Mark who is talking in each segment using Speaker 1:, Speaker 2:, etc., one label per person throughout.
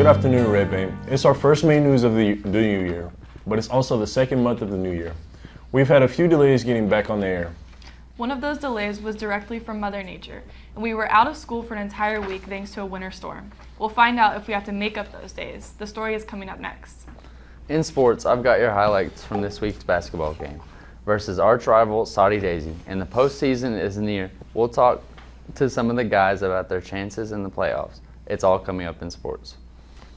Speaker 1: afternoon, Red Bank. It's our first main news of the new year, but it's also the second month of the new year. We've had a few delays getting back on the air.
Speaker 2: One of those delays was directly from Mother Nature, and we were out of school for an entire week thanks to a winter storm. We'll find out if we have to make up those days. The story is coming up next.
Speaker 3: In sports, I've got your highlights from this week's basketball game versus arch rival Saudi Daisy, and the postseason is near. We'll talk to some of the guys about their chances in the playoffs. It's all coming up in sports.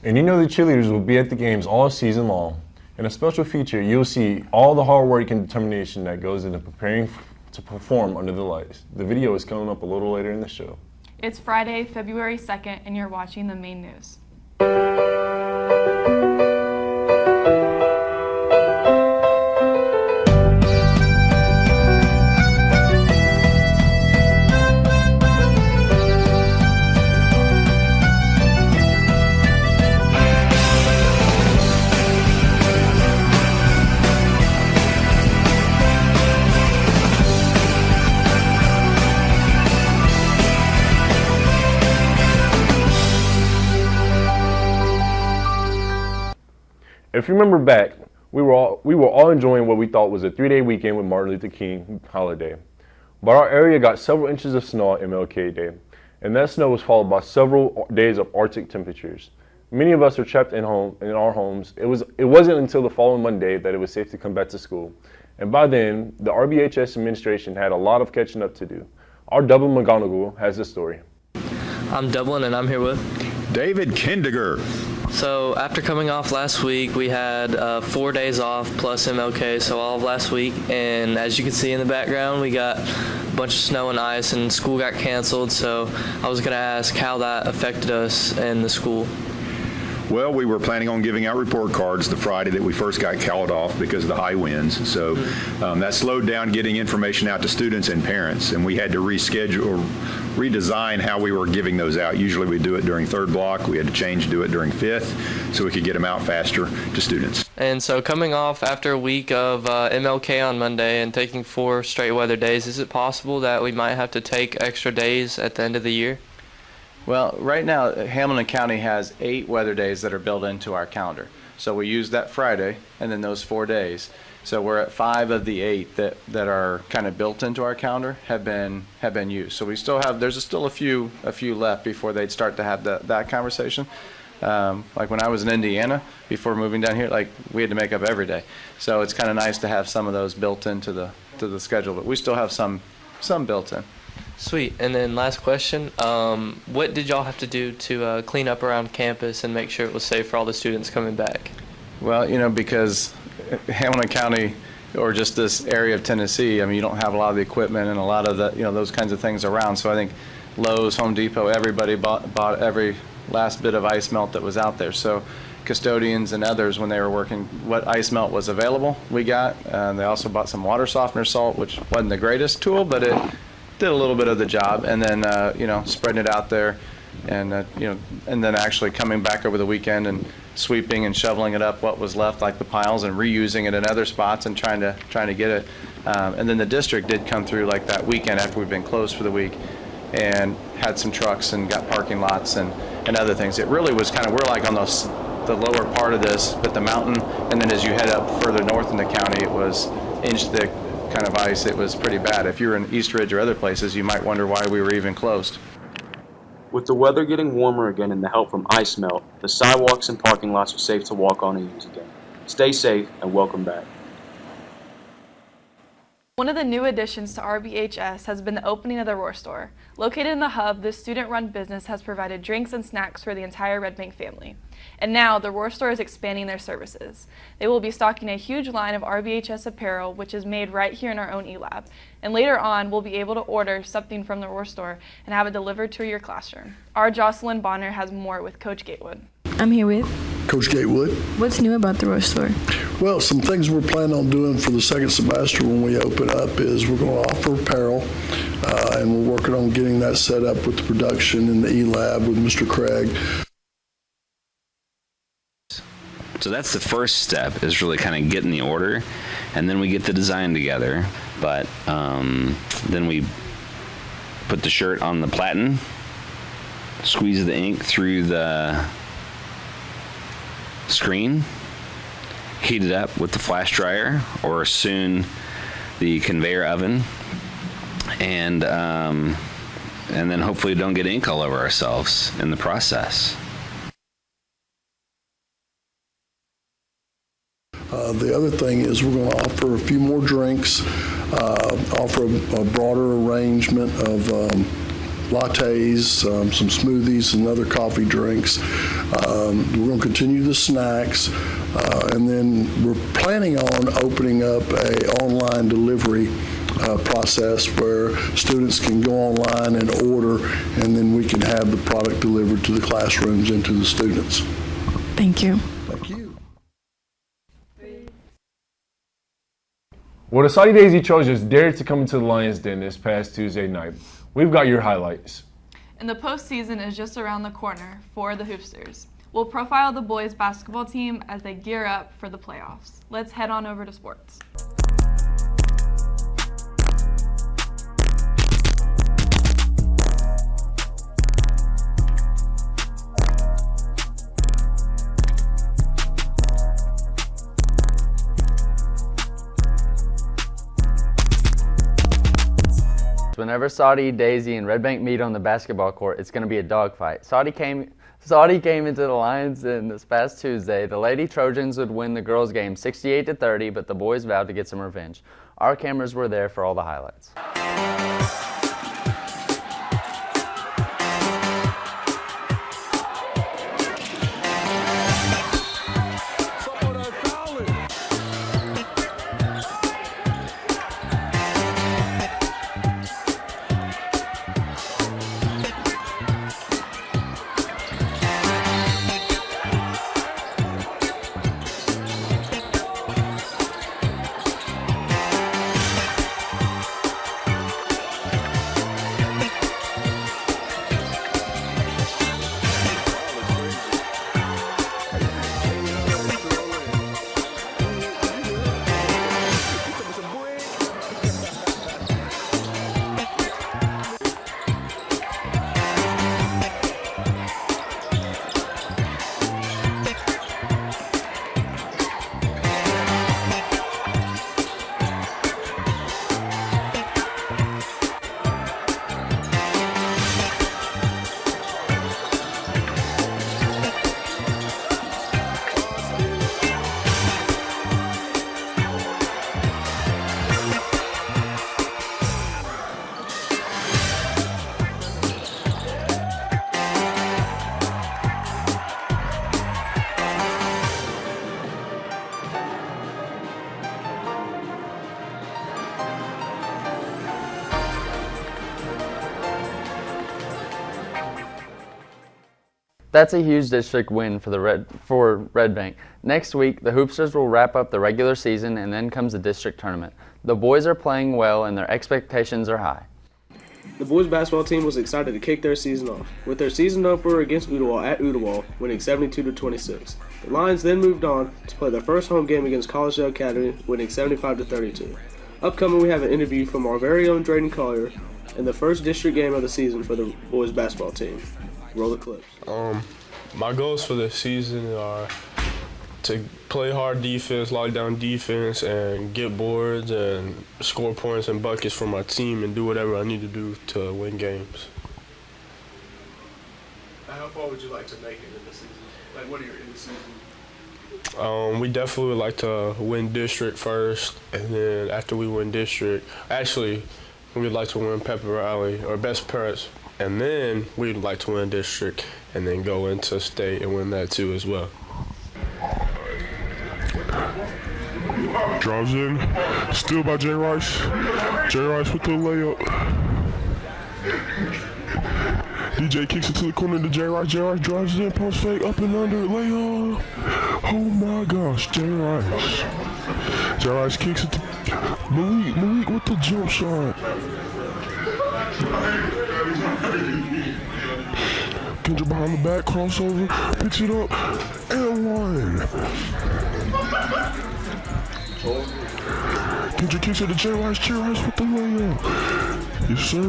Speaker 1: And you know the cheerleaders will be at the games all season long. In a special feature, you'll see all the hard work and determination that goes into preparing to perform under the lights. The video is coming up a little later in the show.
Speaker 2: It's Friday, February 2nd, and you're watching the main news.
Speaker 1: If you remember back, we were all enjoying what we thought was a 3-day weekend with Martin Luther King holiday. But our area got several inches of snow on MLK Day, and that snow was followed by several days of Arctic temperatures. Many of us are trapped in our homes. It wasn't until the following Monday that it was safe to come back to school. And by then, the RBHS administration had a lot of catching up to do. Our Dublin McGonigal has the story.
Speaker 4: I'm Dublin, and I'm here with
Speaker 5: David Kindiger.
Speaker 4: So after coming off last week, we had 4 days off plus MLK, so all of last week. And as you can see in the background, we got a bunch of snow and ice, and school got canceled. So I was going to ask how that affected us in the school.
Speaker 5: Well, we were planning on giving out report cards the Friday that we first got called off because of the high winds. So that slowed down getting information out to students and parents, and we had to redesign how we were giving those out. Usually we do it during third block. We had to do it during fifth so we could get them out faster to students.
Speaker 4: And so coming off after a week of MLK on Monday and taking 4 straight weather days, is it possible that we might have to take extra days at the end of the year?
Speaker 6: Well, right now, Hamilton County has 8 weather days that are built into our calendar. So we use that Friday and then those 4 days. So we're at 5 of the 8 that are kind of built into our calendar have been used. So we still have, there's still a few left before they'd start to have that conversation. Like when I was in Indiana, before moving down here, like we had to make up every day. So it's kind of nice to have some of those built into the schedule, but we still have some built in.
Speaker 4: Sweet. And then last question, what did y'all have to do to clean up around campus and make sure it was safe for all the students coming back?
Speaker 6: Well, because Hamilton County or just this area of Tennessee, I mean, you don't have a lot of the equipment and a lot of the, those kinds of things around. So I think Lowe's, Home Depot, everybody bought every last bit of ice melt that was out there. So custodians and others, when they were working, what ice melt was available, we got. They also bought some water softener salt, which wasn't the greatest tool, but it did a little bit of the job, and then spreading it out there, and and then actually coming back over the weekend and sweeping and shoveling it up what was left, like the piles, and reusing it in other spots and trying to get it. And then the district did come through like that weekend after we've been closed for the week, and had some trucks and got parking lots and other things. It really was kind of, we're like on the lower part of this, but the mountain, and then as you head up further north in the county, it was inch thick kind of ice. It was pretty bad. If you were in East Ridge or other places, you might wonder why we were even closed.
Speaker 7: With the weather getting warmer again and the help from ice melt, the sidewalks and parking lots are safe to walk on and use again. Stay safe and welcome back.
Speaker 2: One of the new additions to RBHS has been the opening of the Roar Store. Located in the hub, this student-run business has provided drinks and snacks for the entire Red Bank family. And now, the Roar Store is expanding their services. They will be stocking a huge line of RBHS apparel, which is made right here in our own eLab. And later on, we'll be able to order something from the Roar Store and have it delivered to your classroom. Our Jocelyn Bonner has more with Coach Gatewood.
Speaker 8: I'm here with
Speaker 9: Coach Gatewood.
Speaker 8: What's new about the Roar Store?
Speaker 9: Well, some things we're planning on doing for the second semester when we open up is we're going to offer apparel, and we're working on getting that set up with the production in the eLab with Mr. Craig.
Speaker 10: So that's the first step, is really kind of getting the order, and then we get the design together. But then we put the shirt on the platen, squeeze the ink through the screen, heat it up with the flash dryer, or soon the conveyor oven, and then hopefully don't get ink all over ourselves in the process.
Speaker 9: The other thing is we're going to offer a few more drinks, offer a broader arrangement of lattes, some smoothies, and other coffee drinks. We're going to continue the snacks, and then we're planning on opening up a online delivery process where students can go online and order, and then we can have the product delivered to the classrooms and to the students.
Speaker 8: Thank you.
Speaker 9: Thank you.
Speaker 1: Well, the Saudi Daisy Trojans dared to come into the Lions Den this past Tuesday night. We've got your highlights.
Speaker 2: And the postseason is just around the corner for the Hoopsters. We'll profile the boys basketball team as they gear up for the playoffs. Let's head on over to sports.
Speaker 3: Whenever Saudi, Daisy, and Red Bank meet on the basketball court, it's going to be a dogfight. Saudi came into the Lions Den this past Tuesday. The Lady Trojans would win the girls' game 68-30, but the boys vowed to get some revenge. Our cameras were there for all the highlights. That's a huge district win for Red Bank. Next week, the Hoopsters will wrap up the regular season, and then comes the district tournament. The boys are playing well, and their expectations are high.
Speaker 11: The boys basketball team was excited to kick their season off with their season opener against Udawal at Udawal, winning 72-26. The Lions then moved on to play their first home game against Collegedale Academy, winning 75-32. Upcoming, we have an interview from our very own Drayden Collier in the first district game of the season for the boys basketball team. Roll the clips.
Speaker 12: My goals for the season are to play hard defense, lock down defense, and get boards and score points and buckets for my team and do whatever I need to do to win games.
Speaker 13: How far would you like to make it in the season? Like, what are your in the season?
Speaker 12: We definitely would like to win district first, and then after we win district, actually, we'd like to win Pepper Rally or Best Parents, and then we'd like to win district and then go into state and win that too as well.
Speaker 14: Drives in, steal by Jay Rice. Jay Rice with the layup. DJ kicks it to the corner to Jay Rice. Jay Rice drives in, post fake, up and under, layup. Oh my gosh, Jay Rice. Jay Rice kicks it to Malik. Malik with the jump shot. Kendra behind the back, crossover, picks it up, and one. Kendra kicks it to Jay Rice with the layup. Yes, sir.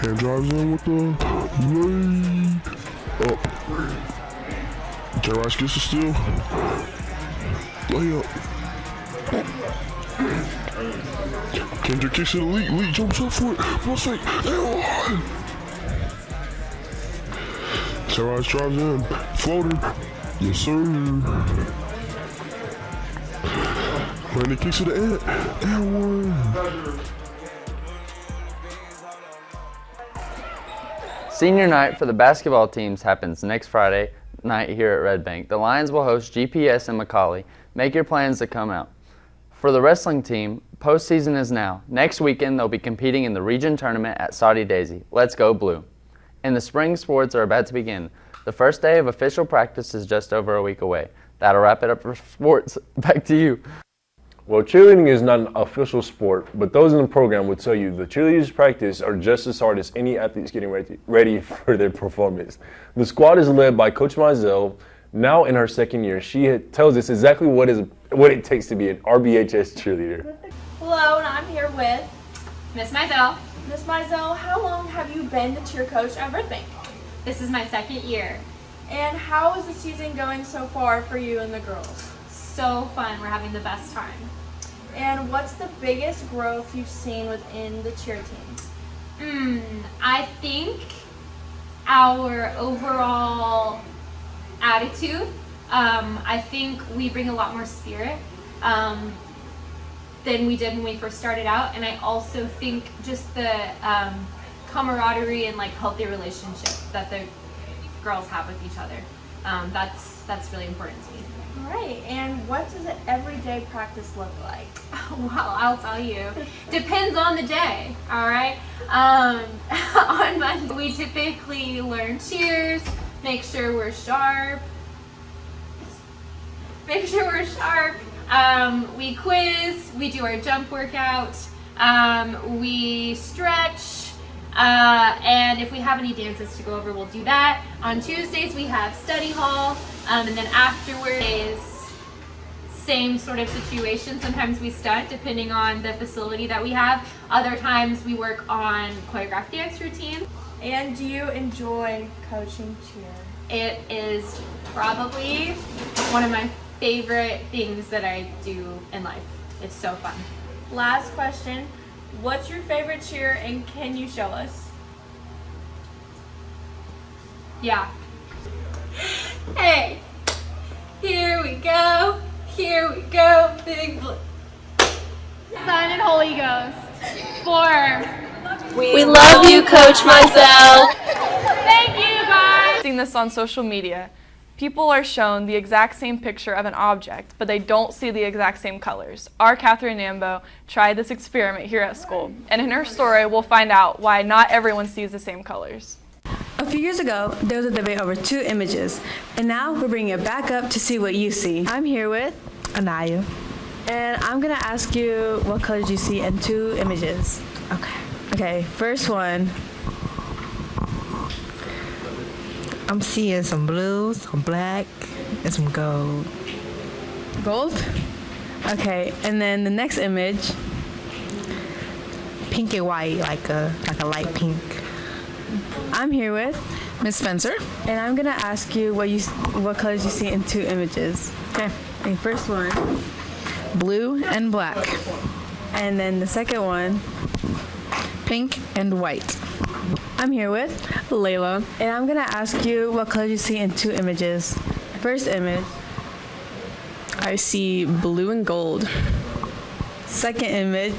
Speaker 14: And drives in with the lay up. J. Rice gets the steal. Layup. Kendrick kicks it to Lee. Lee jumps up for it. Post fake. And one. J. Rice drives in. Floater. Yes, sir. Randy kicks it to Ed. And one.
Speaker 3: Senior night for the basketball teams happens next Friday night here at Red Bank. The Lions will host GPS and McCallie. Make your plans to come out. For the wrestling team, postseason is now. Next weekend, they'll be competing in the region tournament at Saudi Daisy. Let's go Blue. And the spring sports are about to begin. The first day of official practice is just over a week away. That'll wrap it up for sports. Back to you.
Speaker 1: Well, cheerleading is not an official sport, but those in the program would tell you the cheerleaders' practice are just as hard as any athletes getting ready for their performance. The squad is led by Coach Mizell. Now in her second year, she tells us exactly what it takes to be an RBHS cheerleader.
Speaker 15: Hello, and I'm here with
Speaker 16: Miss Mizell.
Speaker 15: Miss Mizell. How long have you been the cheer coach at Red Bank?
Speaker 16: This is my second year.
Speaker 15: And how is the season going so far for you and the girls?
Speaker 16: So fun. We're having the best time.
Speaker 15: And what's the biggest growth you've seen within the cheer team?
Speaker 16: I think our overall attitude. I think we bring a lot more spirit than we did when we first started out, and I also think just the camaraderie and like healthy relationship that the girls have with each other. That's really important to me.
Speaker 15: All right, and what does an everyday practice look like?
Speaker 16: Well, I'll tell you. Depends on the day, all right? On Monday, we typically learn cheers, make sure we're sharp. We quiz, we do our jump workout, we stretch, and if we have any dances to go over, we'll do that. On Tuesdays, we have study hall, and then afterwards is same sort of situation. Sometimes we stunt depending on the facility that we have. Other times we work on choreographed dance routine.
Speaker 15: And do you enjoy coaching cheer?
Speaker 16: It is probably one of my favorite things that I do in life. It's so fun.
Speaker 15: Last question. What's your favorite cheer and can you show us?
Speaker 16: Yeah. Hey, here we go, big blue.
Speaker 2: Son and Holy Ghost. 4.
Speaker 15: We love you, Coach Mizell.
Speaker 2: Thank you, guys. Seeing this on social media, people are shown the exact same picture of an object, but they don't see the exact same colors. Our Catherine Nambo tried this experiment here at school, and in her story, we'll find out why not everyone sees the same colors.
Speaker 8: A few years ago, there was a debate over 2 images, and now we're bringing it back up to see what you see. I'm here with Anaya, and I'm gonna ask you what colors you see in 2 images. Okay, first one.
Speaker 17: I'm seeing some blue, some black, and some gold.
Speaker 8: Gold? Okay, and then the next image.
Speaker 17: Pink and white, like a light pink.
Speaker 8: I'm here with
Speaker 17: Miss Spencer,
Speaker 8: and I'm gonna ask you what colors you see in 2 images.
Speaker 17: Okay.
Speaker 8: The first one,
Speaker 17: blue and black.
Speaker 8: And then the second one,
Speaker 17: pink and white.
Speaker 8: I'm here with
Speaker 17: Layla,
Speaker 8: and I'm gonna ask you what colors you see in 2 images. First image,
Speaker 17: I see blue and gold.
Speaker 8: Second image,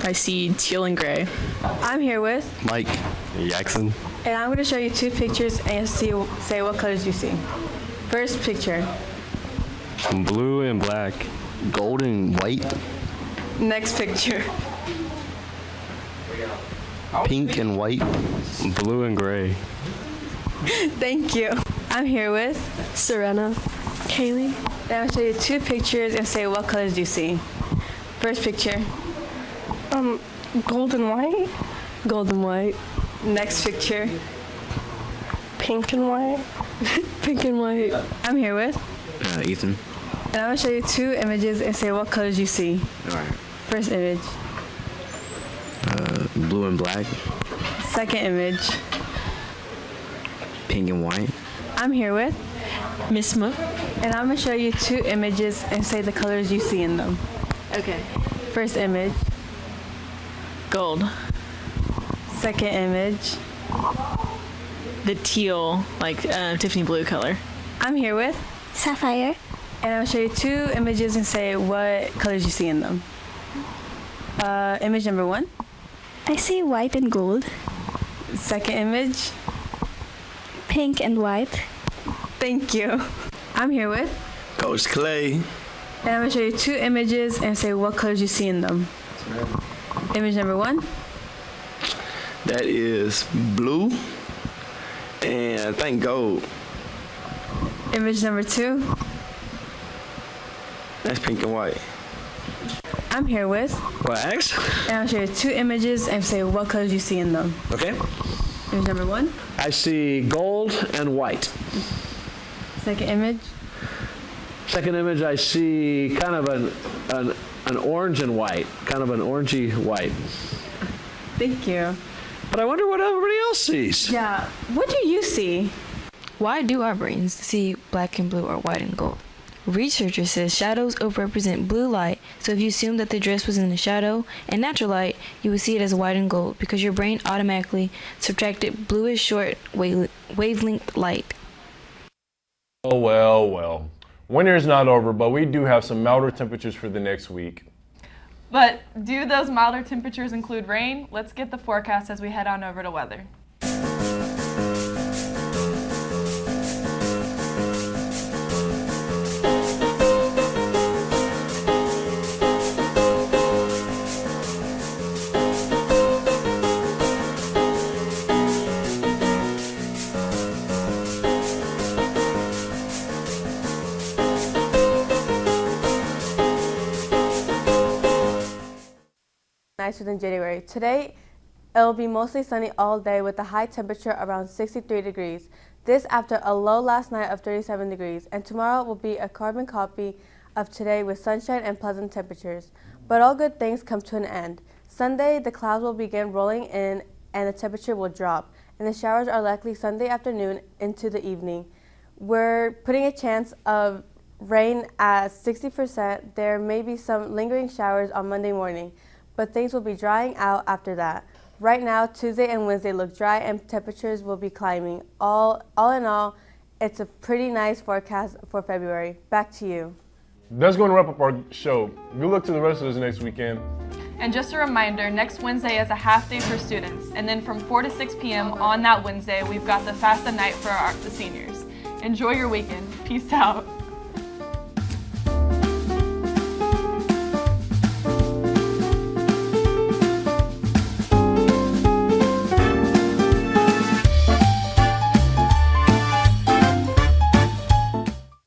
Speaker 17: I see teal and gray.
Speaker 8: I'm here with
Speaker 18: Mike Jackson,
Speaker 8: and I'm gonna show you 2 pictures and say what colors you see. First picture,
Speaker 18: blue and black, gold and white.
Speaker 8: Next picture,
Speaker 18: pink and white, blue and gray.
Speaker 8: Thank you. I'm here with
Speaker 17: Serena,
Speaker 8: Kaylee, and I'm gonna show you 2 pictures and say what colors you see. First picture,
Speaker 17: gold and white.
Speaker 8: gold and white. Next picture,
Speaker 17: Pink and white.
Speaker 8: pink and white. I'm here with
Speaker 18: Ethan.
Speaker 8: and I'm gonna show you 2 images and say what colors you see.
Speaker 18: All right.
Speaker 8: First image,
Speaker 18: Blue and black,
Speaker 8: second image.
Speaker 18: pink and white.
Speaker 8: I'm here with Miss Smook. And I'm going to show you 2 images and say the colors you see in them.
Speaker 2: Okay.
Speaker 8: First image.
Speaker 19: Gold.
Speaker 8: Second image.
Speaker 19: The teal, like Tiffany blue color.
Speaker 8: I'm here with
Speaker 20: Sapphire.
Speaker 8: And I'm going to show you 2 images and say what colors you see in them. Image number 1.
Speaker 20: I see white and gold.
Speaker 8: Second image.
Speaker 20: Pink and white.
Speaker 8: Thank you. I'm here with
Speaker 21: Coach Clay.
Speaker 8: And I'm going to show you 2 images and say what colors you see in them. Image number 1.
Speaker 21: That is blue and I think gold.
Speaker 8: Image number 2.
Speaker 21: That's pink and white.
Speaker 8: I'm here with
Speaker 21: Wax.
Speaker 8: And I'll show you 2 images and say what colors you see in them.
Speaker 21: Okay.
Speaker 8: Image number 1.
Speaker 21: I see gold and white.
Speaker 8: Second image.
Speaker 21: Second image, I see kind of an orange and white, kind of an orangey white.
Speaker 8: Thank you.
Speaker 21: But I wonder what everybody else sees.
Speaker 8: Yeah. What do you see?
Speaker 22: Why do our brains see black and blue or white and gold? Researchers say shadows overrepresent blue light, so if you assume that the dress was in the shadow and natural light, you would see it as white and gold because your brain automatically subtracted bluish short wavelength light.
Speaker 1: Oh, well. Winter is not over, but we do have some milder temperatures for the next week.
Speaker 2: But do those milder temperatures include rain? Let's get the forecast as we head on over to weather.
Speaker 8: Nicer than January. Today, it will be mostly sunny all day with a high temperature around 63 degrees. This after a low last night of 37 degrees. And tomorrow will be a carbon copy of today with sunshine and pleasant temperatures. But all good things come to an end. Sunday, the clouds will begin rolling in and the temperature will drop. And the showers are likely Sunday afternoon into the evening. We're putting a chance of rain at 60%. There may be some lingering showers on Monday morning, but things will be drying out after that. Right now, Tuesday and Wednesday look dry and temperatures will be climbing. All in all, it's a pretty nice forecast for February. Back to you.
Speaker 1: That's going to wrap up our show. Good luck to the rest of us next weekend.
Speaker 2: And just a reminder, next Wednesday is a half day for students. And then from 4 to 6 p.m. on that Wednesday, we've got the FAFSA night for the seniors. Enjoy your weekend. Peace out.